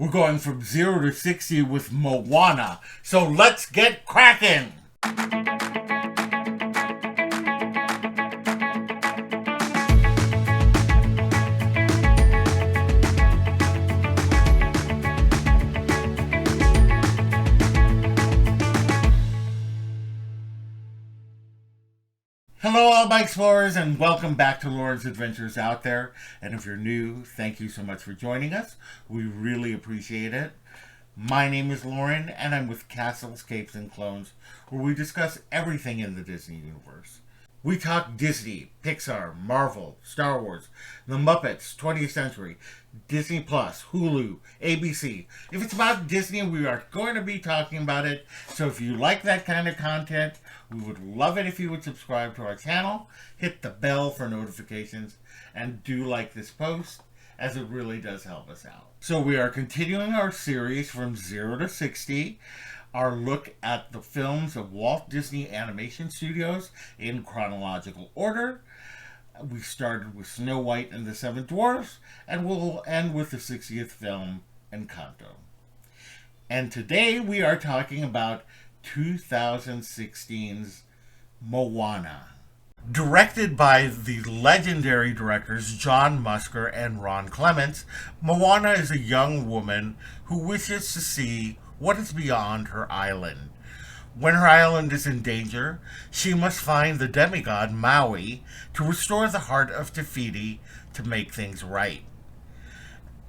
We're going from 0 to 60 with Moana. So let's get cracking! Hello all my explorers, and welcome back to Loren's Adventures Out There. And if you're new, thank you so much for joining us. We really appreciate it. My name is Loren, and I'm with Castles, Capes, and Clones, where we discuss everything in the Disney universe. We talk Disney, Pixar, Marvel, Star Wars, The Muppets, 20th Century, Disney Plus, Hulu, ABC. If it's about Disney, we are going to be talking about it. So if you like that kind of content, we would love it if you would subscribe to our channel, hit the bell for notifications, and do like this post, as it really does help us out. So we are continuing our series from 0 to 60. Our look at the films of Walt Disney Animation Studios in chronological order. We started with Snow White and the Seven Dwarfs, and we'll end with the 60th film, Encanto. And today we are talking about 2016's Moana. Directed by the legendary directors John Musker and Ron Clements, Moana is a young woman who wishes to see what is beyond her island. When her island is in danger, she must find the demigod Maui to restore the heart of Te Fiti to make things right.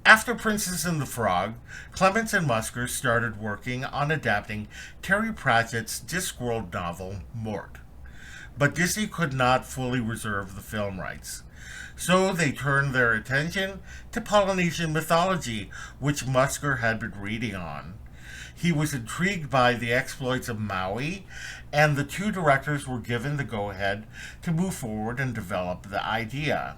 After Princess and the Frog, Clements and Musker started working on adapting Terry Pratchett's Discworld novel, Mort. But Disney could not fully reserve the film rights. So they turned their attention to Polynesian mythology, which Musker had been reading on. He was intrigued by the exploits of Maui, and the two directors were given the go-ahead to move forward and develop the idea.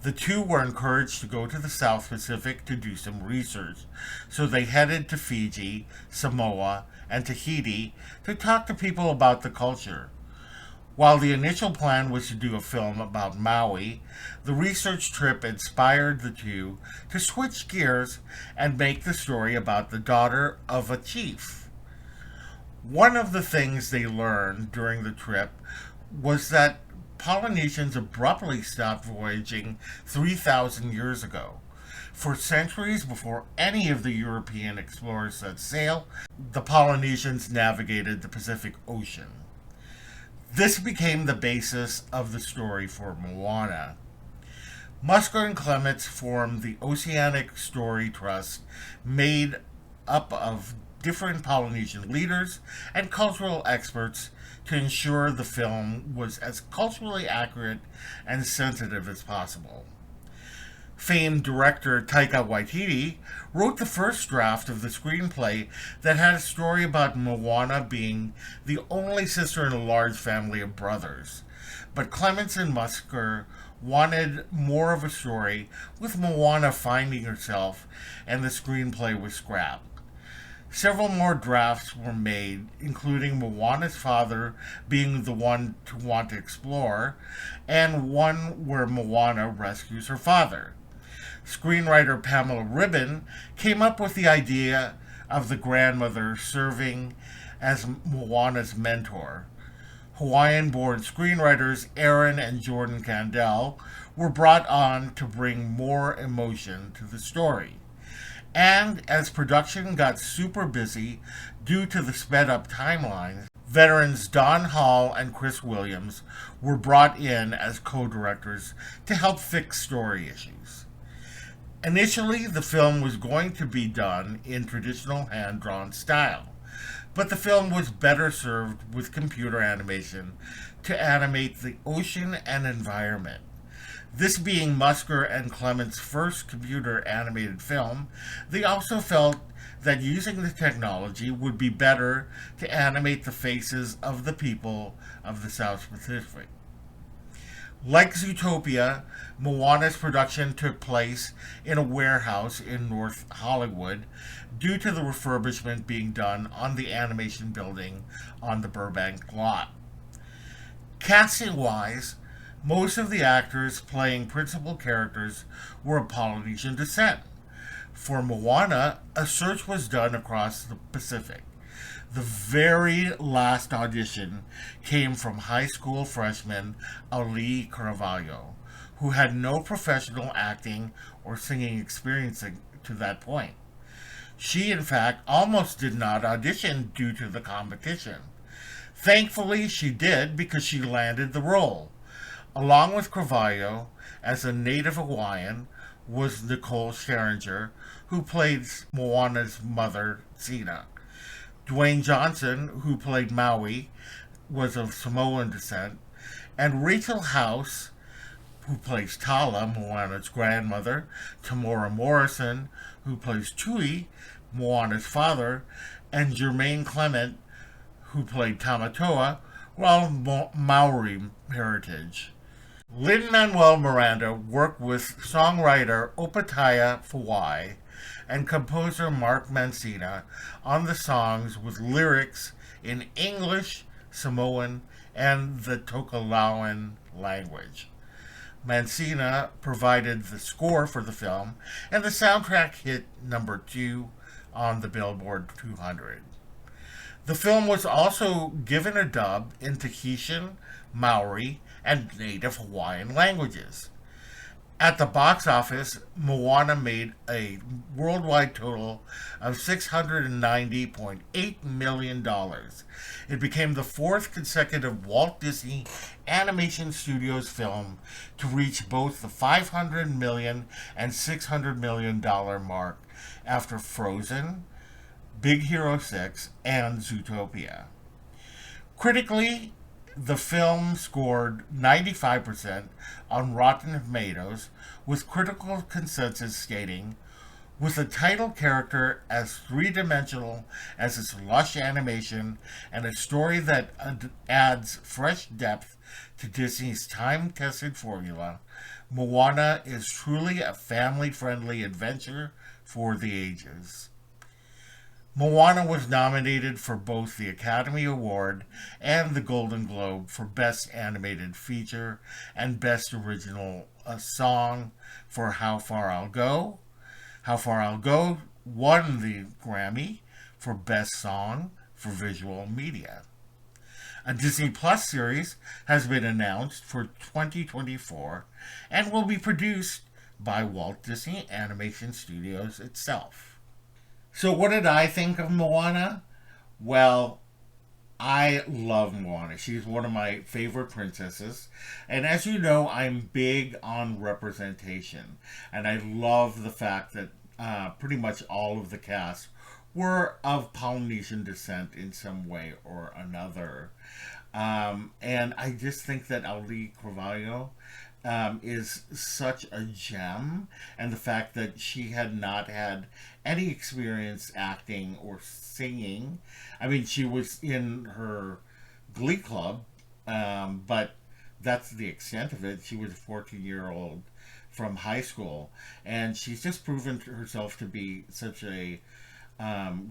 The two were encouraged to go to the South Pacific to do some research, so they headed to Fiji, Samoa, and Tahiti to talk to people about the culture. While the initial plan was to do a film about Maui, the research trip inspired the two to switch gears and make the story about the daughter of a chief. One of the things they learned during the trip was that Polynesians abruptly stopped voyaging 3,000 years ago. For centuries before any of the European explorers set sail, the Polynesians navigated the Pacific Ocean. This became the basis of the story for Moana. Musker and Clements formed the Oceanic Story Trust, made up of different Polynesian leaders and cultural experts, to ensure the film was as culturally accurate and sensitive as possible. Famed director Taika Waititi wrote the first draft of the screenplay that had a story about Moana being the only sister in a large family of brothers. But Clements and Musker wanted more of a story, with Moana finding herself, and the screenplay was scrapped. Several more drafts were made, including Moana's father being the one to want to explore, and one where Moana rescues her father. Screenwriter Pamela Ribon came up with the idea of the grandmother serving as Moana's mentor. Hawaiian-born screenwriters Aaron and Jordan Candell were brought on to bring more emotion to the story. And as production got super busy due to the sped-up timelines, veterans Don Hall and Chris Williams were brought in as co-directors to help fix story issues. Initially, the film was going to be done in traditional hand-drawn style, but the film was better served with computer animation to animate the ocean and environment. This being Musker and Clements' first computer animated film, they also felt that using the technology would be better to animate the faces of the people of the South Pacific. Like Zootopia, Moana's production took place in a warehouse in North Hollywood due to the refurbishment being done on the animation building on the Burbank lot. Casting-wise, most of the actors playing principal characters were of Polynesian descent. For Moana, a search was done across the Pacific. The very last audition came from high school freshman Ali Carvalho, who had no professional acting or singing experience to that point. She, in fact, almost did not audition due to the competition. Thankfully, she did because she landed the role. Along with Carvalho, as a native Hawaiian, was Nicole Scherzinger, who played Moana's mother, Sina. Dwayne Johnson, who played Maui, was of Samoan descent, and Rachel House, who plays Tala, Moana's grandmother, Tamora Morrison, who plays Tui, Moana's father, and Jermaine Clement, who played Tamatoa, were all Maori heritage. Lin-Manuel Miranda worked with songwriter Opataya Fawai and composer Mark Mancina on the songs with lyrics in English, Samoan, and the Tokelauan language. Mancina provided the score for the film, and the soundtrack hit number 2 on the Billboard 200. The film was also given a dub in Tahitian, Maori, and Native Hawaiian languages. At the box office, Moana made a worldwide total of $690.8 million. It became the fourth consecutive Walt Disney Animation Studios film to reach both the $500 million and $600 million mark after Frozen, Big Hero 6, and Zootopia. Critically, the film scored 95% on Rotten Tomatoes, with critical consensus stating, with a title character as three-dimensional as its lush animation and a story that adds fresh depth to Disney's time-tested formula, Moana is truly a family-friendly adventure for the ages. Moana was nominated for both the Academy Award and the Golden Globe for Best Animated Feature and Best Original Song for How Far I'll Go. How Far I'll Go won the Grammy for Best Song for Visual Media. A Disney Plus series has been announced for 2024 and will be produced by Walt Disney Animation Studios itself. So what did I think of Moana? Well, I love Moana. She's one of my favorite princesses. And as you know, I'm big on representation. And I love the fact that pretty much all of the cast were of Polynesian descent in some way or another. And I just think that Ali Carvalho is such a gem, and the fact that she had not had any experience acting or singing. I mean, she was in her Glee Club, but that's the extent of it. She was a 14-year-old from high school, and she's just proven herself to be such a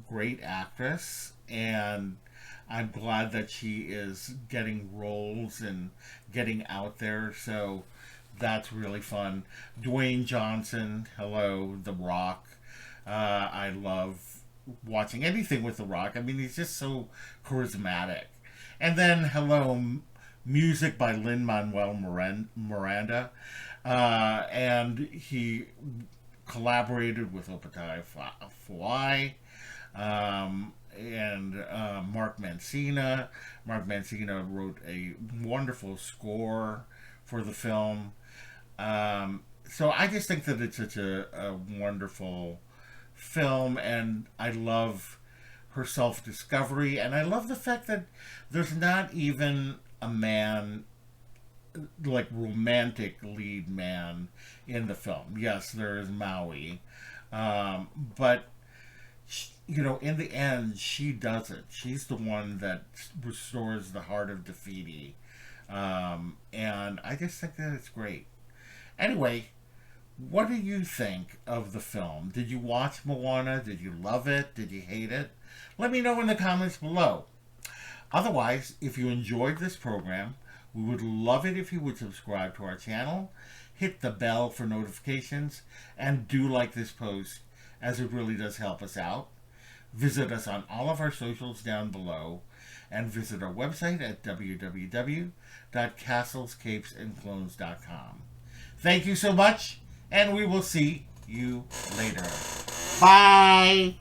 great actress, and I'm glad that she is getting roles and getting out there, so that's really fun. Dwayne Johnson, hello, The Rock. I love watching anything with The Rock. I mean, he's just so charismatic. And then, hello, music by Lin-Manuel Miranda. And he collaborated with Opataya Fawai. And Mark Mancina. Mark Mancina wrote a wonderful score for the film. So I just think that it's such a wonderful film, and I love her self-discovery, and I love the fact that there's not even a man, like romantic lead man in the film. Yes, there is Maui, but you know, in the end, she does it. She's the one that restores the heart of Te Fiti. And I just think that it's great. Anyway, what do you think of the film? Did you watch Moana? Did you love it? Did you hate it? Let me know in the comments below. Otherwise, if you enjoyed this program, we would love it if you would subscribe to our channel, hit the bell for notifications, and do like this post as it really does help us out. Visit us on all of our socials down below, and visit our website at www.castlescapesandclones.com. Thank you so much, and we will see you later. Bye!